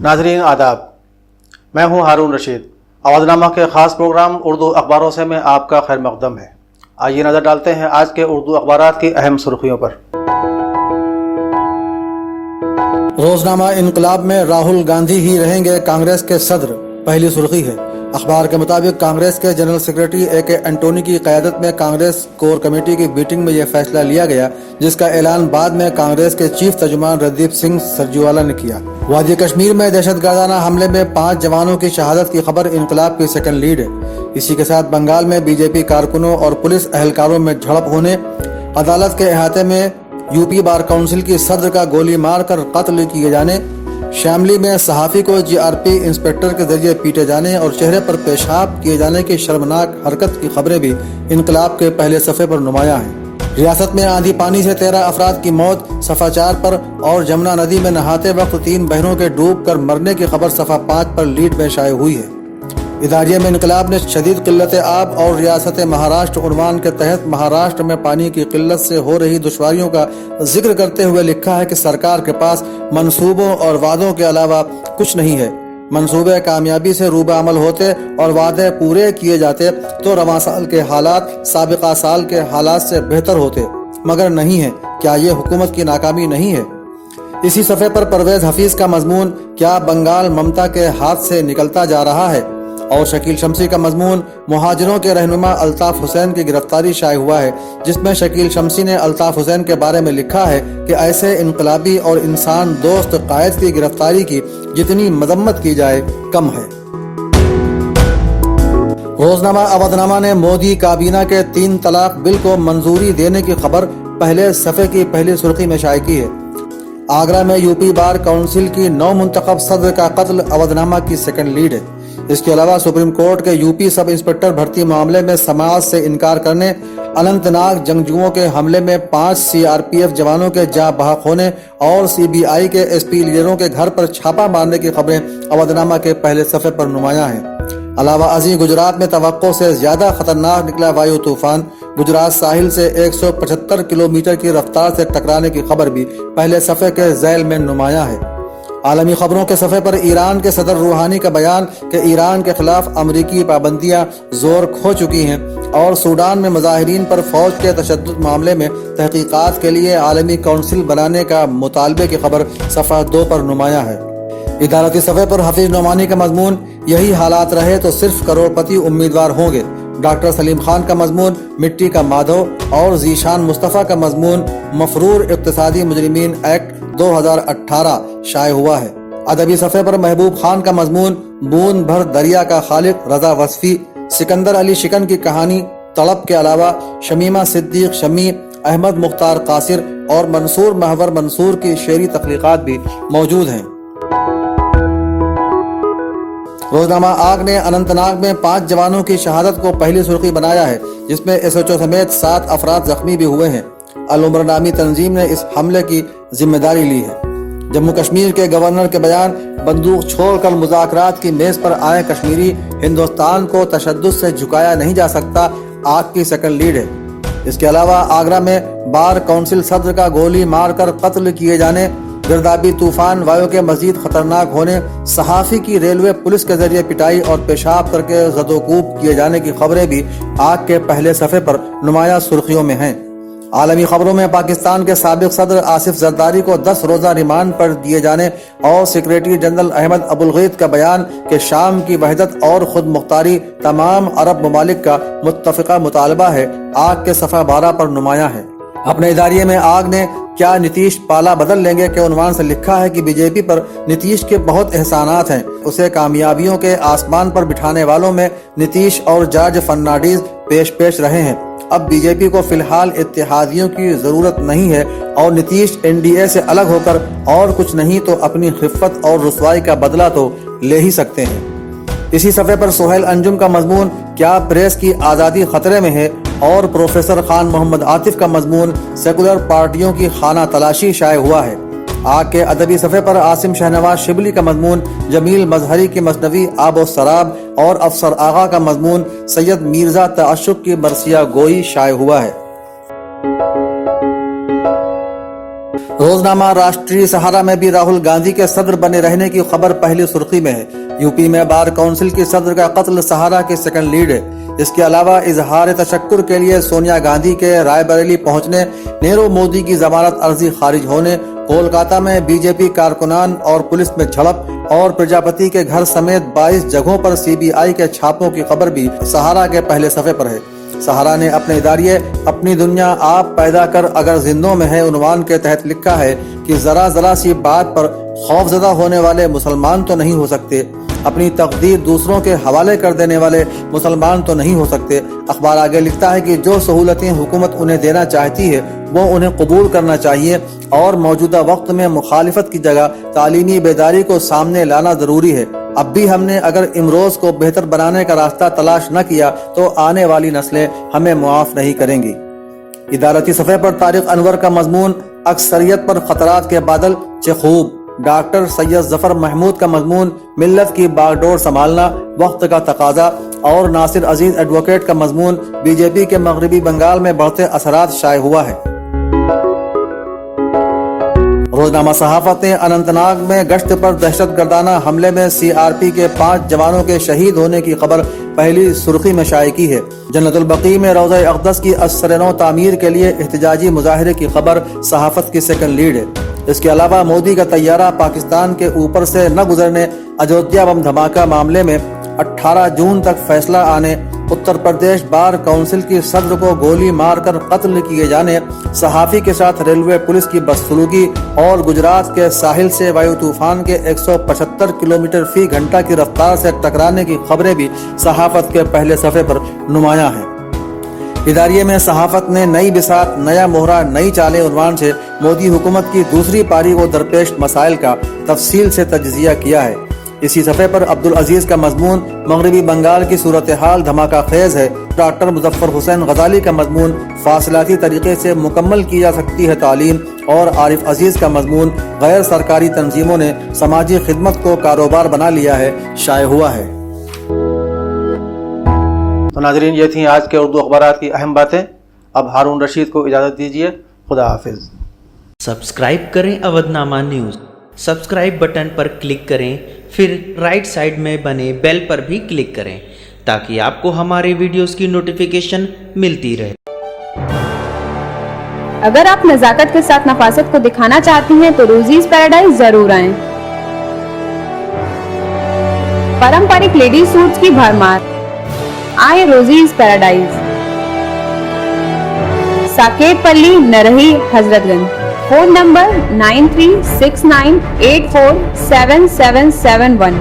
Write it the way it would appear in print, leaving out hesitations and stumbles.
नाज़रीन आदाब, मैं हूं हारून रशीद। आवाज़नामा के ख़ास प्रोग्राम उर्दू अखबारों से में आपका खैर मक़दम है। आइए नज़र डालते हैं आज के उर्दू अखबारात की अहम सुर्खियों पर। रोजनामा इनकलाब में राहुल गांधी ही रहेंगे कांग्रेस के सदर, पहली सुर्खी है। अखबार के मुताबिक कांग्रेस के जनरल सेक्रेटरी ए.के. एंटोनी की क़यादत में कांग्रेस कोर कमेटी की मीटिंग में यह फैसला लिया गया, जिसका ऐलान बाद में कांग्रेस के चीफ तर्जुमान रणदीप सिंह सुरजेवाला ने किया। वादी कश्मीर में दहशतगर्दाना हमले में 5 जवानों की शहादत की खबर इनकलाब की सेकंड लीड है। इसी के साथ बंगाल में बीजेपी कारकुनों और पुलिस एहलकारों में झड़प होने, अदालत के अहाते में यूपी बार काउंसिल की सदर का गोली मारकर कत्ल किए जाने, शामली में सहाफ़ी को जीआरपी इंस्पेक्टर के जरिए पीटे जाने और चेहरे पर पेशाब किए जाने की शर्मनाक हरकत की खबरें भी इनकलाब के पहले सफ़े पर नुमायां हैं। रियासत में आंधी पानी से 13 अफराद की मौत सफ़ा 4 पर और जमुना नदी में नहाते वक्त 3 बहनों के डूब कर मरने की खबर सफ़ा 5 पर लीड में शाये हुई है। इदारिये में इनकलाब ने शदीद किल्लत आब और रियासत महाराष्ट्र उन्वान के तहत महाराष्ट्र में पानी की किल्लत से हो रही दुश्वारियों का जिक्र करते हुए लिखा है कि सरकार के पास मंसूबों और वादों के अलावा कुछ नहीं है। मंसूबे कामयाबी से रूबा अमल होते और वादे पूरे किए जाते तो रवां साल के हालात साबिका साल के हालात से बेहतर होते, मगर नहीं है। क्या ये हुकूमत की नाकामी नहीं है? इसी सफ़े पर परवेज हफीज का मजमून, क्या बंगाल ममता के हाथ से निकलता जा रहा है? और शकील शमसी का मजमून, मुहाजिरों के रहनुमा अल्ताफ हुसैन की गिरफ्तारी शाये हुआ है, जिसमें शकील शमसी ने अल्ताफ हुसैन के बारे में लिखा है कि ऐसे इनकलाबी और इंसान दोस्त कायद की गिरफ्तारी की जितनी मजम्मत की जाए कम है। रोजनामा अवधनामा ने मोदी काबीना के 3 तलाक बिल को मंजूरी देने की खबर पहले सफ़े की पहली सुर्खी में शाये की है। आगरा में यूपी बार काउंसिल की नौ मुंतखब सदर का कत्ल अवधनामा की सेकंड लीड है। इसके अलावा सुप्रीम कोर्ट के यूपी सब इंस्पेक्टर भर्ती मामले में समाज से इनकार करने, अनंतनाग जंगजुओं के हमले में 5 सीआरपीएफ जवानों के जाँ बहक होने और सीबीआई के एसपी लीडरों के घर पर छापा मारने की खबरें अवधनामा के पहले सफ़े पर नुमायां हैं। अलावा अजी गुजरात में तवक्को से ज्यादा खतरनाक निकला वायु तूफान, गुजरात साहिल से 175 किलोमीटर की रफ्तार से टकराने की खबर भी पहले सफ़े के ज़ैल में नुमायां है। आलमी खबरों के सफ़े पर ईरान के सदर रूहानी का बयान कि ईरान के खिलाफ अमरीकी पाबंदियां जोर खो चुकी हैं और सूडान में मुजाहिरीन पर फौज के तशद्दुद मामले में तहकीकात के लिए आलमी काउंसिल बनाने का मुतालबे की खबर सफ़ा 2 पर नुमायां है। इदारती सफ़े पर हफीज नोमानी का मजमून, यही हालात रहे तो सिर्फ करोड़पति उम्मीदवार होंगे। डॉक्टर सलीम खान का मजमून, मिट्टी का माधव और जीशान मुस्तफ़ा का मजमून, मफरूर इक्तिसादी मुजरिमीन एक्ट 2018 शाये हुआ है। अदबी सफ़े पर महबूब खान का मजमून, बूंद भर दरिया का खालिक रजा वस्फी, सिकंदर अली शिकन की कहानी तड़प के अलावा शमीमा सिद्दीक शमी, अहमद मुख्तार कासिर और मंसूर महवर मंसूर की शेरी तख्लीकात भी मौजूद हैं। रोजनामा आग ने अनंतनाग में 5 जवानों की शहादत को पहली सुर्खी बनाया है, जिसमें एसएचओ समेत 7 अफराद जख्मी भी हुए हैं। अल उम्र नामी तंजीम ने इस हमले की जिम्मेदारी ली है। जम्मू कश्मीर के गवर्नर के बयान, बंदूक छोड़कर मुज़ाकरात की मेज पर आए कश्मीरी, हिंदुस्तान को तशद्दुद से झुकाया नहीं जा सकता, आग की सेकंड लीड है। इसके अलावा आगरा में बार काउंसिल सदर का गोली मारकर कत्ल किए जाने, गिरदाबी तूफान, वायु के मजीद खतरनाक होने, सहाफ़ी की रेलवे पुलिस के जरिए पिटाई और पेशाब करके ज़दोकूब किए जाने की खबरें भी आग के पहले सफ़े पर नुमायां सुर्खियों में हैं। आलमी खबरों में पाकिस्तान के साबिक सदर आसिफ जरदारी को 10 रोज़ा रिमांड पर दिए जाने और सेक्रेटरी जनरल अहमद अबुल गैत का बयान कि शाम की वहदत और खुद मुख्तारी तमाम अरब ममालिक का मुत्तफ़िक़ा मुतालबा है, आग के सफ़ा 12 पर नुमायां है। अपने इदारिये में आग ने क्या नीतीश पाला बदल लेंगे के उन्वान से लिखा है कि बीजेपी पर नीतीश के बहुत एहसानात हैं, उसे कामयाबियों के आसमान पर बिठाने वालों में नीतीश और जॉर्ज फर्नांडीज पेश रहे हैं। अब बीजेपी को फिलहाल इत्तेहादियों की जरूरत नहीं है और नीतीश एनडीए से अलग होकर और कुछ नहीं तो अपनी खिफ़त और रुसवाई का बदला तो ले ही सकते हैं। इसी सफ़े पर सोहेल अंजुम का मजमून, क्या प्रेस की आज़ादी खतरे में है, और प्रोफेसर खान मोहम्मद आतिफ का मजमून, सेकुलर पार्टियों की खाना तलाशी शाये हुआ है। आग के अदबी सफ़े पर आसिम शहनवाज शिबली का मजमून, जमील मजहरी की मसनवी आबो सराब और अफसर आगा का मजमून, सैयद मीर्जा तअश्शुक की मरसिया गोई शाये हुआ है। रोजनामा राष्ट्रीय सहारा में भी राहुल गांधी के सदर बने रहने की खबर पहली सुर्खी में है। यूपी में बार काउंसिल की सदर का कत्ल सहारा की सेकंड लीड है। इसके अलावा इजहार तशक्कुर के लिए सोनिया गांधी के रायबरेली पहुंचने, नीरव मोदी की जमानत अर्जी खारिज होने, कोलकाता में बीजेपी कारकुनान और पुलिस में झड़प और प्रजापति के घर समेत 22 जगहों पर सीबीआई के छापों की खबर भी सहारा के पहले सफे पर है। सहारा ने अपने इदारिये अपनी दुनिया आप पैदा कर अगर जिंदों में है उन्वान के तहत लिखा है कि जरा जरा सी बात पर खौफजदा होने वाले मुसलमान तो नहीं हो सकते, अपनी तकदीर दूसरों के हवाले कर देने वाले मुसलमान तो नहीं हो सकते। अखबार आगे लिखता है कि जो सहूलतें हुकूमत उन्हें देना चाहती है वो उन्हें कबूल करना चाहिए और मौजूदा वक्त में मुखालिफत की जगह तालीमी बेदारी को सामने लाना जरूरी है। अब भी हमने अगर इमरोज को बेहतर बनाने का रास्ता तलाश न किया तो आने वाली नस्लें हमें मुआफ नहीं करेंगी। इदारती सफ़े पर तारिक अनवर का मजमून, अक्सरियत पर खतरात के बादल चखूब। डॉक्टर सैयद जफर महमूद का मजमून, मिल्लत की बागडोर संभालना वक्त का तकाजा। और नासिर अजीज एडवोकेट का मजमून, बीजेपी के मगरबी बंगाल में बढ़ते असरात शाये हुआ है। रोजनामा सहाफत ने अनंतनाग में गश्त पर दहशतगर्दाना हमले में सीआरपी के 5 जवानों के शहीद होने की खबर पहली सुर्खी में शाये की है। जन्नतुल बकी में रोज़ा अक़दस की असर-ए-नौ तामीर के लिए एहतजाजी मुजाहिरे की खबर सहाफत की सेकंड लीड है। इसके अलावा मोदी का तैयारा पाकिस्तान के ऊपर से न गुजरने, अयोध्या बम धमाका मामले में 18 जून तक फैसला आने, उत्तर प्रदेश बार काउंसिल की सदर को गोली मारकर कत्ल किए जाने, सहाफी के साथ रेलवे पुलिस की बदसलूकी और गुजरात के साहिल से वायु तूफान के 175 किलोमीटर फी घंटा की रफ्तार से टकराने की खबरें भी सहाफत के पहले सफ़े पर नुमायां हैं। इदारिये में सहाफत ने नई बिसात, नया मोहरा, नई चालें उन्वान से मोदी हुकूमत की दूसरी पारी को दरपेश मसाइल का तफसील से तज्जिया किया है। इसी सफ़े पर अब्दुल अजीज का मजमून, मगरबी बंगाल की सूरत हाल धमाका खेज है। डॉक्टर मुजफ्फर हुसैन गजाली का मजमून, फासिलाती तरीके से मुकम्मल की जा सकती है तालीम। और आरिफ अजीज का मजमून, गैर सरकारी तंजीमों ने समाजी खिदमत को कारोबार बना लिया है, शाये हुआ है। तो नाज़रीन, ये थी आज के उर्दू अखबारात की अहम बातें। अब हारून रशीद को इजाज़त दीजिए। खुदा हाफिज़। सब्सक्राइब करें अवधनामा न्यूज़। सब्सक्राइब बटन पर क्लिक करें, फिर राइट साइड में बने बेल पर भी क्लिक करें ताकि आपको हमारे वीडियोस की नोटिफिकेशन मिलती रहे। अगर आप नज़ाकत के साथ नफासत को दिखाना चाहती हैं तो रोजीज पैराडाइज जरूर आएं। पारंपरिक लेडीज सूट्स की भरमार, आए रोजीज पैराडाइज। साकेत पल्ली, नरही, हजरतगंज। Phone number 9369847771।